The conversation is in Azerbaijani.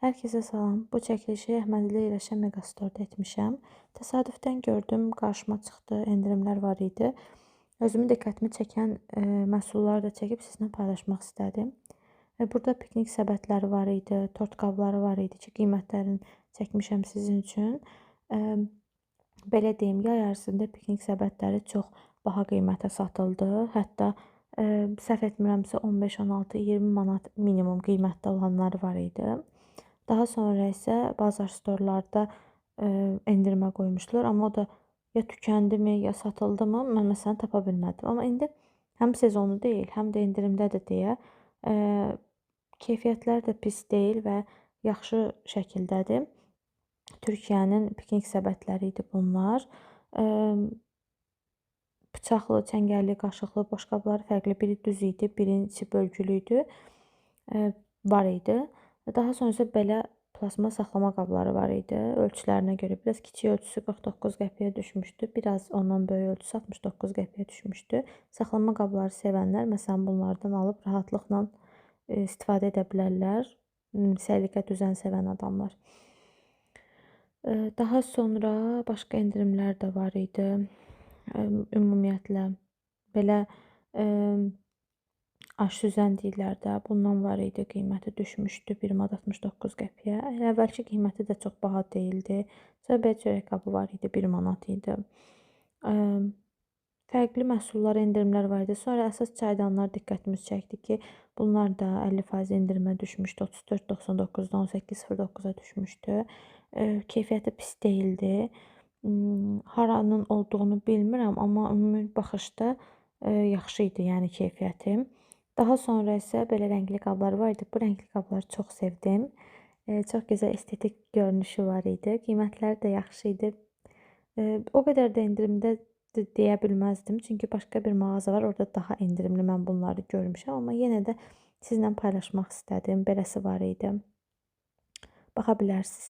Hər kəsə salam. Bu çəkilişi Əhmədli Eləşən Megastorda etmişəm. Təsadüfdən gördüm, qarşıma çıxdı, endirimlər var idi. Özümün diqqətimi çəkən məhsulları da çəkib sizinlə paylaşmaq istədim. Burada piknik səbətləri var idi, tort qabları var idi ki, qiymətlərini çəkmişəm sizin üçün. Belə deyim, yay ərzində piknik səbətləri çox baha qiymətə satıldı. Hətta səhv etmirəmsə 15, 16, 20 manat minimum qiymətdə olanları var idi. Daha sonra isə bazar storlarda endirimə qoymuşdular, amma o da ya tükəndimi, ya satıldımı, mən məsələn tapa bilmədim. Amma indi həm sezonu deyil, həm də endirimdədir deyə keyfiyyətləri də pis deyil və yaxşı şəkildədir. Türkiyənin piknik səbətləri idi bunlar. Bıçaqlı, çəngəlli, qaşıqlı boşqabları fərqli. Biri düz idi, birincisi bölgülü idi. Var idi. Daha sonra isə belə plasma saxlama qabları var idi. Ölçülərinə görə biraz kiçik ölçüsü 49 qəpiyə düşmüşdü. Biraz ondan böyük ölçüsü 69 qəpiyə düşmüşdü. Saxlama qabları sevənlər məsələn bunlardan alıb rahatlıqla istifadə edə bilərlər. Səliqə düzən sevən adamlar. Daha sonra başqa endirimlər də var idi. Ümumiyyətlə belə aşüzən deyirlər də, bundan var idi, qiyməti düşmüşdü 1 manat 69 qəpiyə. Əvvəlki qiyməti də çox baha deyildi. Sonra belə çörək qabı var idi, 1 manat idi. Fərqli məhsullar, endirimlər var idi. Sonra əsas çaydanlar diqqətimiz çəkdi ki, bunlar da 50% endirimə düşmüşdü. 34.99-dan 18.09-a düşmüşdü. Keyfiyyəti pis deyildi. Haranın olduğunu bilmirəm, amma ümumi baxışda yaxşı idi, yəni keyfiyyəti. Daha sonra isə belə rəngli qablar var idi. Bu rəngli qabları çox sevdim. Çox gözəl estetik görünüşü var idi. Qiymətləri də yaxşı idi. O qədər də endirimdə deyə bilməzdim. Çünki başqa bir mağaza var, orada daha endirimli mən bunları görmüşəm. Amma yenə də sizinlə paylaşmaq istədim. Beləsi var idi. Baxa bilərsiniz.